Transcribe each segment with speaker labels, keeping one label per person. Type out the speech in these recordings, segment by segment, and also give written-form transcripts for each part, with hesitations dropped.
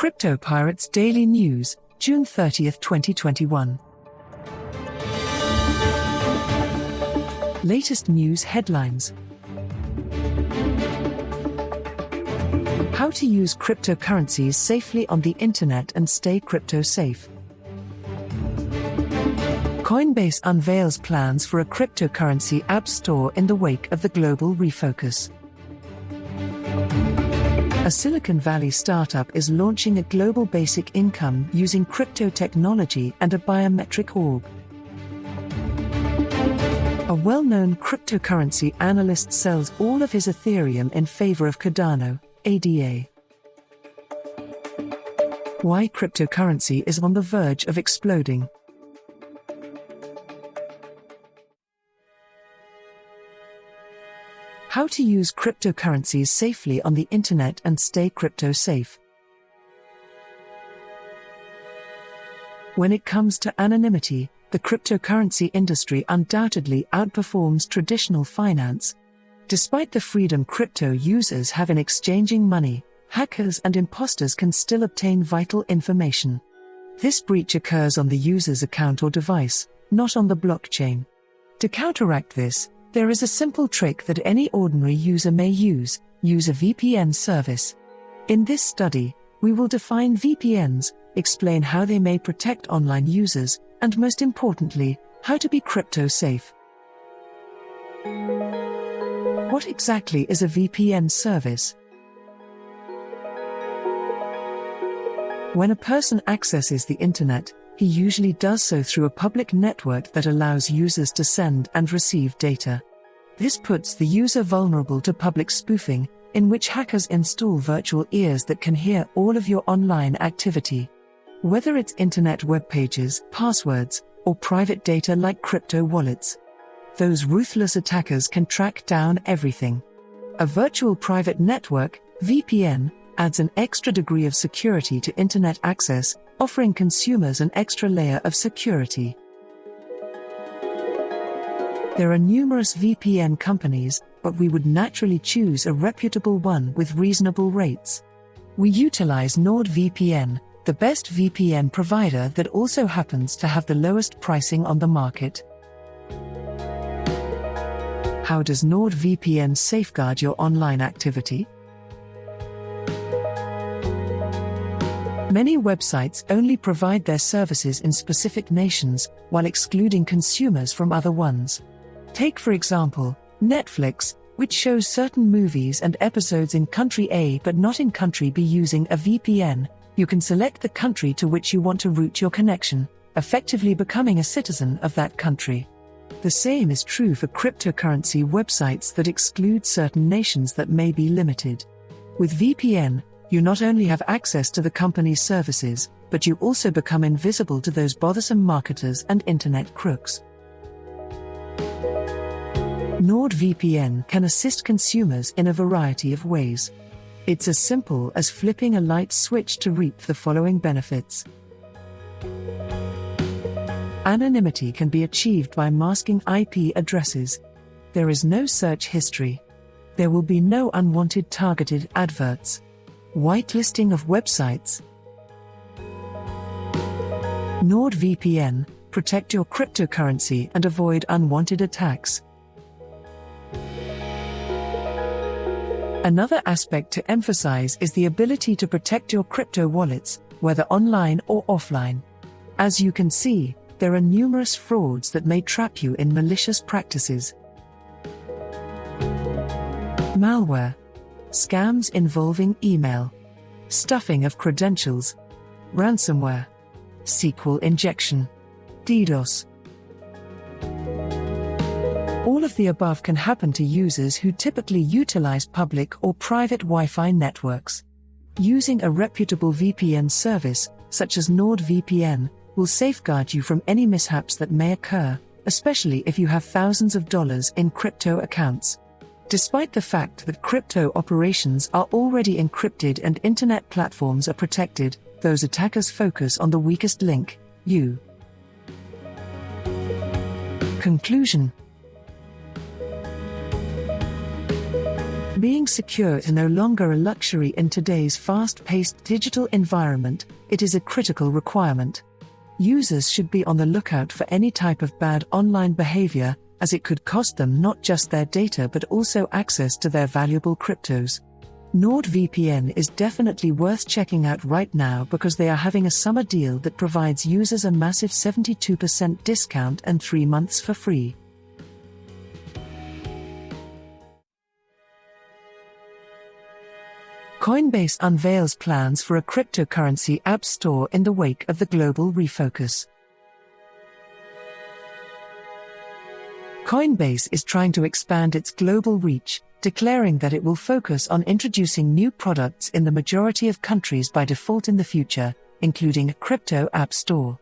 Speaker 1: Crypto Pirates Daily News, June 30, 2021. Latest news headlines. How to use cryptocurrencies safely on the internet and stay crypto safe. Coinbase unveils plans for a cryptocurrency app store in the wake of the global refocus. A Silicon Valley startup is launching a global basic income using crypto technology and a biometric orb. A well-known cryptocurrency analyst sells all of his Ethereum in favor of Cardano, ADA. Why cryptocurrency is on the verge of exploding. How to use cryptocurrencies safely on the internet and stay crypto safe. When it comes to anonymity, the cryptocurrency industry undoubtedly outperforms traditional finance. Despite the freedom crypto users have in exchanging money, hackers and imposters can still obtain vital information. This breach occurs on the user's account or device, not on the blockchain. To counteract this, there is a simple trick that any ordinary user may use a VPN service. In this study, we will define VPNs, explain how they may protect online users, and most importantly, how to be crypto safe. What exactly is a VPN service? When a person accesses the internet, he usually does so through a public network that allows users to send and receive data. This puts the user vulnerable to public spoofing, in which hackers install virtual ears that can hear all of your online activity. Whether it's internet web pages, passwords, or private data like crypto wallets. Those ruthless attackers can track down everything. A virtual private network, VPN, adds an extra degree of security to internet access, offering consumers an extra layer of security. There are numerous VPN companies, but we would naturally choose a reputable one with reasonable rates. We utilize NordVPN, the best VPN provider that also happens to have the lowest pricing on the market. How does NordVPN safeguard your online activity? Many websites only provide their services in specific nations, while excluding consumers from other ones. Take for example, Netflix, which shows certain movies and episodes in country A but not in country B. Using a VPN, you can select the country to which you want to route your connection, effectively becoming a citizen of that country. The same is true for cryptocurrency websites that exclude certain nations that may be limited. With VPN, you not only have access to the company's services, but you also become invisible to those bothersome marketers and internet crooks. NordVPN can assist consumers in a variety of ways. It's as simple as flipping a light switch to reap the following benefits. Anonymity can be achieved by masking IP addresses. There is no search history. There will be no unwanted targeted adverts. Whitelisting of websites. NordVPN, protect your cryptocurrency and avoid unwanted attacks. Another aspect to emphasize is the ability to protect your crypto wallets, whether online or offline. As you can see, there are numerous frauds that may trap you in malicious practices. Malware. Scams involving email. Stuffing of credentials. Ransomware. SQL injection. DDoS. All of the above can happen to users who typically utilize public or private Wi-Fi networks. Using a reputable VPN service, such as NordVPN, will safeguard you from any mishaps that may occur, especially if you have thousands of dollars in crypto accounts. Despite the fact that crypto operations are already encrypted and internet platforms are protected, those attackers focus on the weakest link, you. Conclusion. Being secure is no longer a luxury in today's fast-paced digital environment, it is a critical requirement. Users should be on the lookout for any type of bad online behavior, as it could cost them not just their data but also access to their valuable cryptos. NordVPN is definitely worth checking out right now because they are having a summer deal that provides users a massive 72% discount and 3 months for free. Coinbase unveils plans for a cryptocurrency app store in the wake of the global refocus. Coinbase is trying to expand its global reach, declaring that it will focus on introducing new products in the majority of countries by default in the future, including a crypto app store.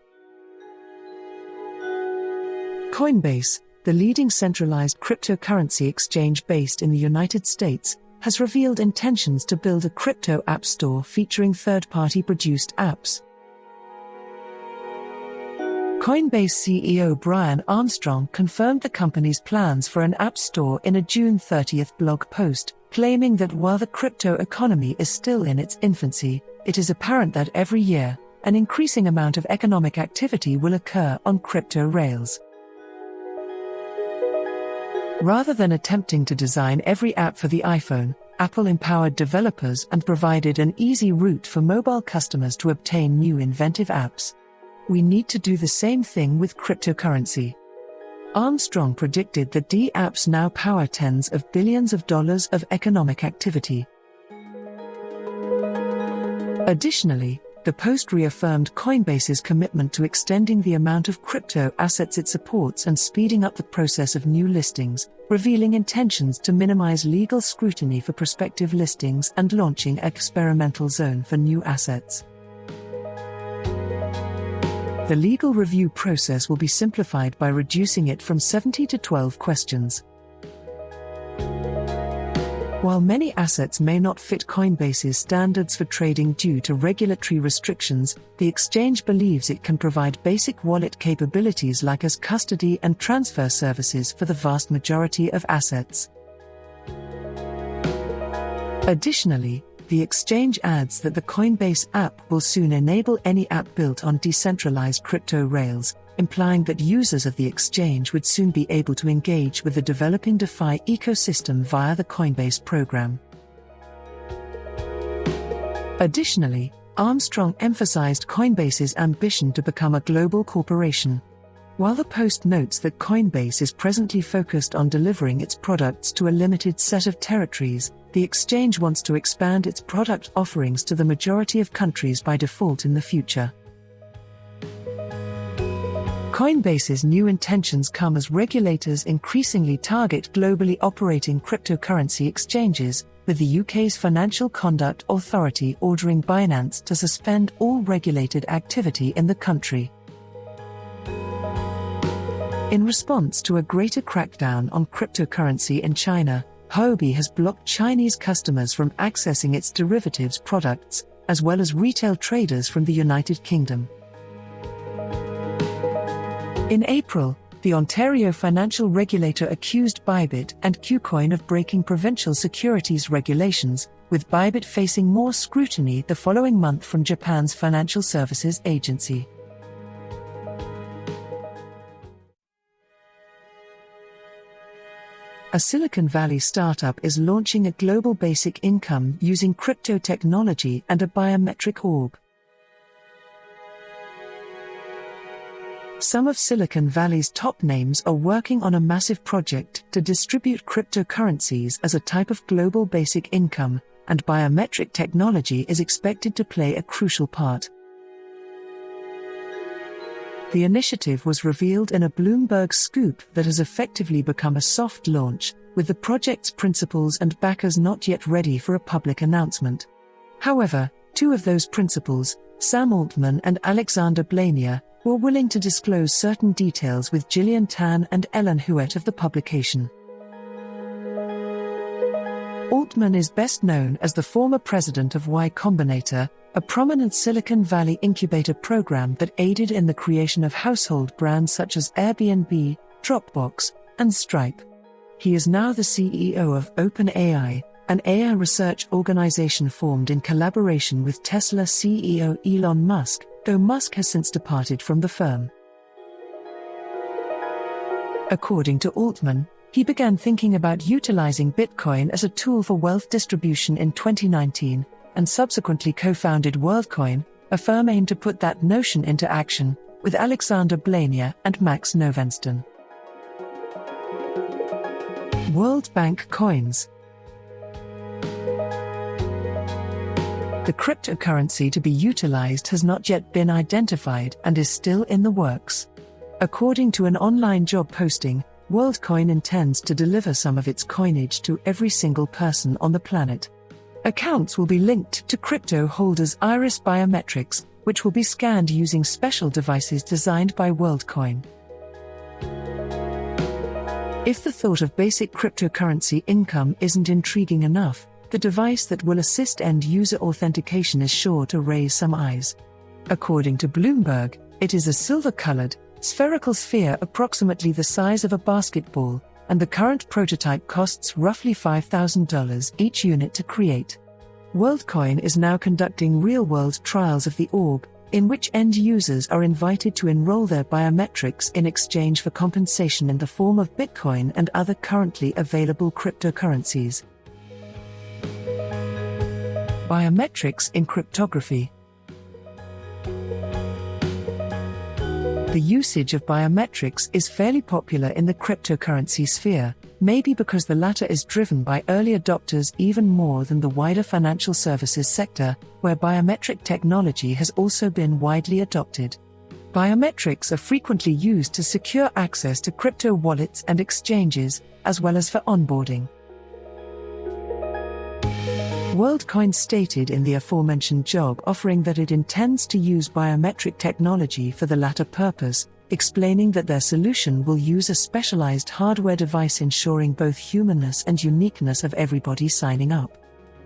Speaker 1: Coinbase, the leading centralized cryptocurrency exchange based in the United States, has revealed intentions to build a crypto app store featuring third-party produced apps. Coinbase CEO Brian Armstrong confirmed the company's plans for an app store in a June 30 blog post, claiming that while the crypto economy is still in its infancy, it is apparent that every year, an increasing amount of economic activity will occur on crypto rails. Rather than attempting to design every app for the iPhone, Apple empowered developers and provided an easy route for mobile customers to obtain new inventive apps. We need to do the same thing with cryptocurrency. Armstrong predicted that apps now power tens of billions of dollars of economic activity. Additionally, the post reaffirmed Coinbase's commitment to extending the amount of crypto assets it supports and speeding up the process of new listings, revealing intentions to minimize legal scrutiny for prospective listings and launching an experimental zone for new assets. The legal review process will be simplified by reducing it from 70 to 12 questions. While many assets may not fit Coinbase's standards for trading due to regulatory restrictions, the exchange believes it can provide basic wallet capabilities like as custody and transfer services for the vast majority of assets. Additionally, the exchange adds that the Coinbase app will soon enable any app built on decentralized crypto rails, implying that users of the exchange would soon be able to engage with the developing DeFi ecosystem via the Coinbase program. Additionally, Armstrong emphasized Coinbase's ambition to become a global corporation. While the post notes that Coinbase is presently focused on delivering its products to a limited set of territories, the exchange wants to expand its product offerings to the majority of countries by default in the future. Coinbase's new intentions come as regulators increasingly target globally operating cryptocurrency exchanges, with the UK's Financial Conduct Authority ordering Binance to suspend all regulated activity in the country. In response to a greater crackdown on cryptocurrency in China, Huobi has blocked Chinese customers from accessing its derivatives products, as well as retail traders from the United Kingdom. In April, the Ontario financial regulator accused Bybit and KuCoin of breaking provincial securities regulations, with Bybit facing more scrutiny the following month from Japan's Financial Services Agency. A Silicon Valley startup is launching a global basic income using crypto technology and a biometric orb. Some of Silicon Valley's top names are working on a massive project to distribute cryptocurrencies as a type of global basic income, and biometric technology is expected to play a crucial part. The initiative was revealed in a Bloomberg scoop that has effectively become a soft launch, with the project's principals and backers not yet ready for a public announcement. However, two of those principals, Sam Altman and Alexander Blania, were willing to disclose certain details with Gillian Tan and Ellen Huet of the publication. Altman is best known as the former president of Y Combinator, a prominent Silicon Valley incubator program that aided in the creation of household brands such as Airbnb, Dropbox, and Stripe. He is now the CEO of OpenAI, an AI research organization formed in collaboration with Tesla CEO Elon Musk, though Musk has since departed from the firm. According to Altman, he began thinking about utilizing Bitcoin as a tool for wealth distribution in 2019, and subsequently co-founded WorldCoin, a firm aimed to put that notion into action, with Alexander Blania and Max Novenston. World Bank coins. The cryptocurrency to be utilized has not yet been identified and is still in the works. According to an online job posting, WorldCoin intends to deliver some of its coinage to every single person on the planet. Accounts will be linked to crypto holders' iris biometrics, which will be scanned using special devices designed by WorldCoin. If the thought of basic cryptocurrency income isn't intriguing enough, the device that will assist end-user authentication is sure to raise some eyes. According to Bloomberg, it is a silver-colored, spherical sphere approximately the size of a basketball, and the current prototype costs roughly $5,000 each unit to create. WorldCoin is now conducting real-world trials of the orb, in which end users are invited to enroll their biometrics in exchange for compensation in the form of Bitcoin and other currently available cryptocurrencies. Biometrics in cryptography. The usage of biometrics is fairly popular in the cryptocurrency sphere, maybe because the latter is driven by early adopters even more than the wider financial services sector, where biometric technology has also been widely adopted. Biometrics are frequently used to secure access to crypto wallets and exchanges, as well as for onboarding. WorldCoin stated in the aforementioned job offering that it intends to use biometric technology for the latter purpose, explaining that their solution will use a specialized hardware device ensuring both humanness and uniqueness of everybody signing up.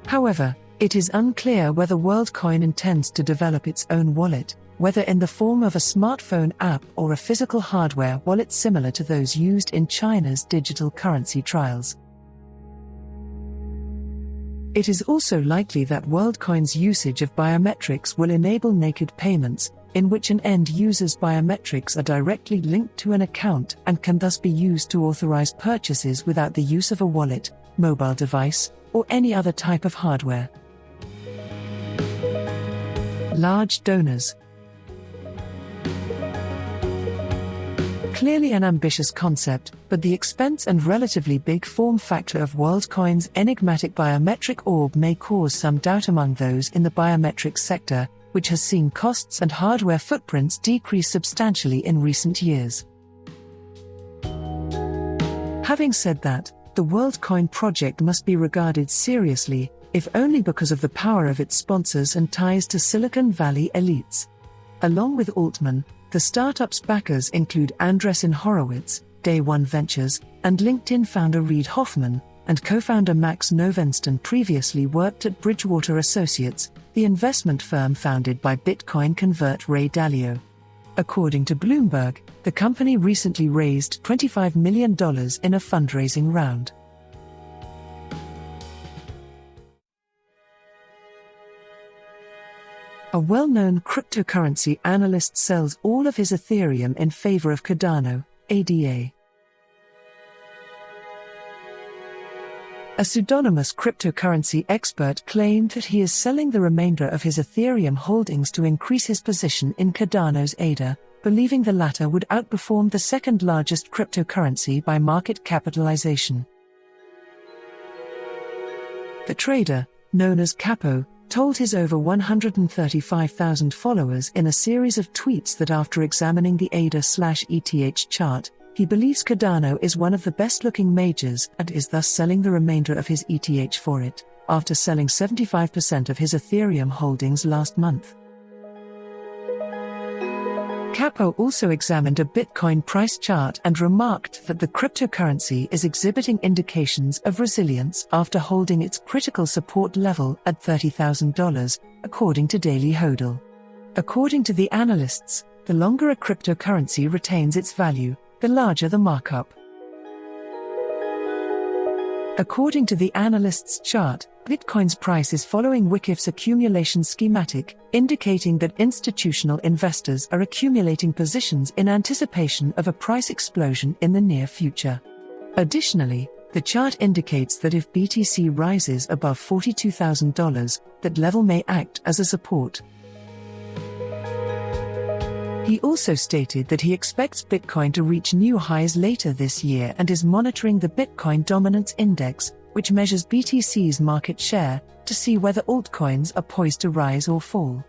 Speaker 1: However, it is unclear whether WorldCoin intends to develop its own wallet, whether in the form of a smartphone app or a physical hardware wallet similar to those used in China's digital currency trials. It is also likely that WorldCoin's usage of biometrics will enable naked payments, in which an end user's biometrics are directly linked to an account and can thus be used to authorize purchases without the use of a wallet, mobile device, or any other type of hardware. Large donors. Clearly an ambitious concept, but the expense and relatively big form factor of WorldCoin's enigmatic biometric orb may cause some doubt among those in the biometrics sector, which has seen costs and hardware footprints decrease substantially in recent years. Having said that, the WorldCoin project must be regarded seriously, if only because of the power of its sponsors and ties to Silicon Valley elites. Along with Altman, the startup's backers include Andreessen Horowitz, Day One Ventures, and LinkedIn founder Reid Hoffman, and co-founder Max Novenston previously worked at Bridgewater Associates, the investment firm founded by Bitcoin convert Ray Dalio. According to Bloomberg, the company recently raised $25 million in a fundraising round. A well-known cryptocurrency analyst sells all of his Ethereum in favor of Cardano, ADA. A pseudonymous cryptocurrency expert claimed that he is selling the remainder of his Ethereum holdings to increase his position in Cardano's ADA, believing the latter would outperform the second-largest cryptocurrency by market capitalization. The trader, known as Capo, told his over 135,000 followers in a series of tweets that after examining the ADA/ETH chart, he believes Cardano is one of the best-looking majors and is thus selling the remainder of his ETH for it, after selling 75% of his Ethereum holdings last month. Capo also examined a Bitcoin price chart and remarked that the cryptocurrency is exhibiting indications of resilience after holding its critical support level at $30,000, according to Daily Hodl. According to the analysts, the longer a cryptocurrency retains its value, the larger the markup. According to the Analyst's chart, Bitcoin's price is following Wyckoff's accumulation schematic, indicating that institutional investors are accumulating positions in anticipation of a price explosion in the near future. Additionally, the chart indicates that if BTC rises above $42,000, that level may act as a support. He also stated that he expects Bitcoin to reach new highs later this year and is monitoring the Bitcoin Dominance Index, which measures BTC's market share, to see whether altcoins are poised to rise or fall.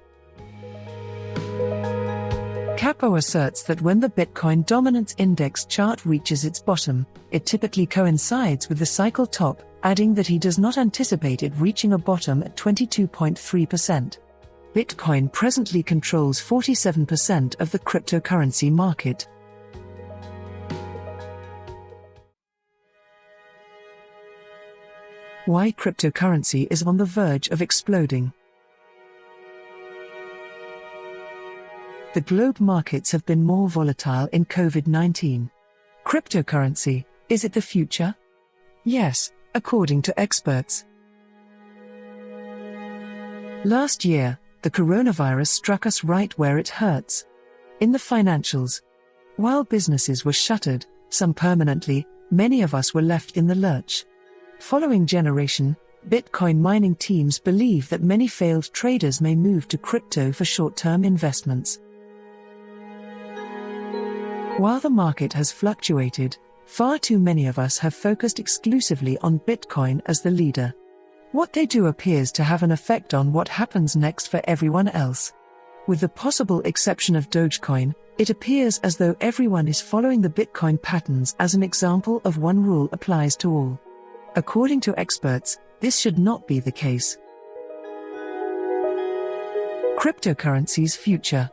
Speaker 1: Capo asserts that when the Bitcoin Dominance Index chart reaches its bottom, it typically coincides with the cycle top, adding that he does not anticipate it reaching a bottom at 22.3%. Bitcoin presently controls 47% of the cryptocurrency market. Why cryptocurrency is on the verge of exploding. The globe markets have been more volatile in COVID-19. Cryptocurrency, is it the future? Yes, according to experts. Last year, the coronavirus struck us right where it hurts. In the financials. While businesses were shuttered, some permanently, many of us were left in the lurch. Following generation, Bitcoin mining teams believe that many failed traders may move to crypto for short-term investments. While the market has fluctuated, far too many of us have focused exclusively on Bitcoin as the leader. What they do appears to have an effect on what happens next for everyone else. With the possible exception of Dogecoin, it appears as though everyone is following the Bitcoin patterns as an example of one rule applies to all. According to experts, this should not be the case. Cryptocurrency's future.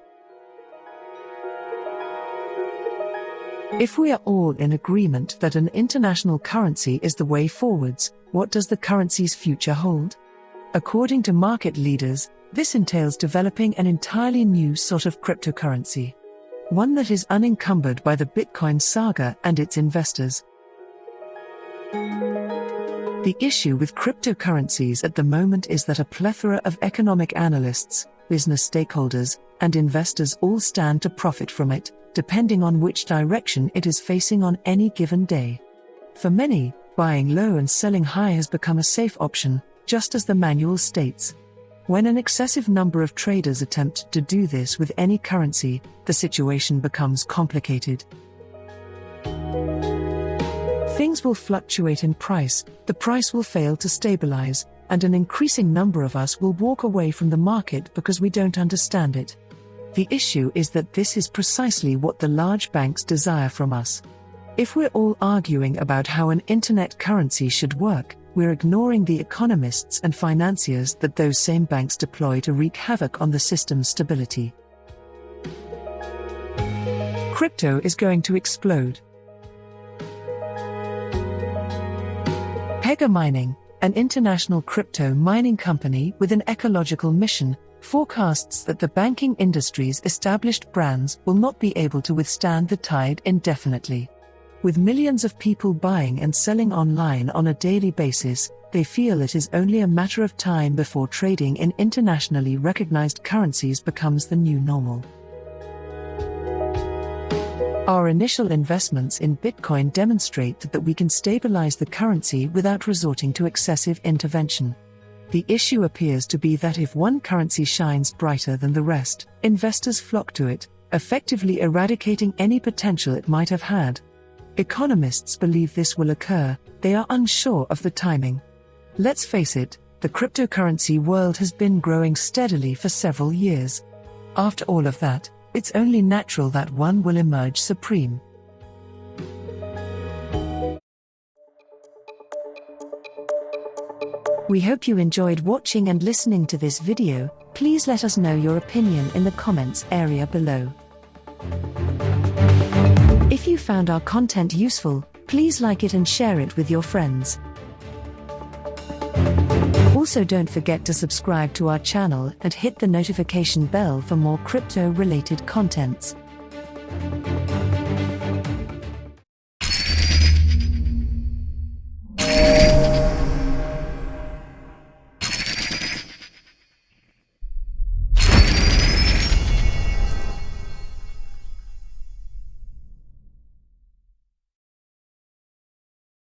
Speaker 1: If we are all in agreement that an international currency is the way forwards, what does the currency's future hold? According to market leaders, this entails developing an entirely new sort of cryptocurrency. One that is unencumbered by the Bitcoin saga and its investors. The issue with cryptocurrencies at the moment is that a plethora of economic analysts, business stakeholders, and investors all stand to profit from it, depending on which direction it is facing on any given day. For many, buying low and selling high has become a safe option, just as the manual states. When an excessive number of traders attempt to do this with any currency, the situation becomes complicated. Things will fluctuate in price, the price will fail to stabilize, and an increasing number of us will walk away from the market because we don't understand it. The issue is that this is precisely what the large banks desire from us. If we're all arguing about how an internet currency should work, we're ignoring the economists and financiers that those same banks deploy to wreak havoc on the system's stability. Crypto is going to explode. Pega Mining, an international crypto mining company with an ecological mission, forecasts that the banking industry's established brands will not be able to withstand the tide indefinitely. With millions of people buying and selling online on a daily basis, they feel it is only a matter of time before trading in internationally recognized currencies becomes the new normal. Our initial investments in Bitcoin demonstrate that we can stabilize the currency without resorting to excessive intervention. The issue appears to be that if one currency shines brighter than the rest, investors flock to it, effectively eradicating any potential it might have had. Economists believe this will occur, they are unsure of the timing. Let's face it, the cryptocurrency world has been growing steadily for several years. After all of that, it's only natural that one will emerge supreme. We hope you enjoyed watching and listening to this video. Please let us know your opinion in the comments area below. If you found our content useful, please like it and share it with your friends. Also, don't forget to subscribe to our channel and hit the notification bell for more crypto-related contents.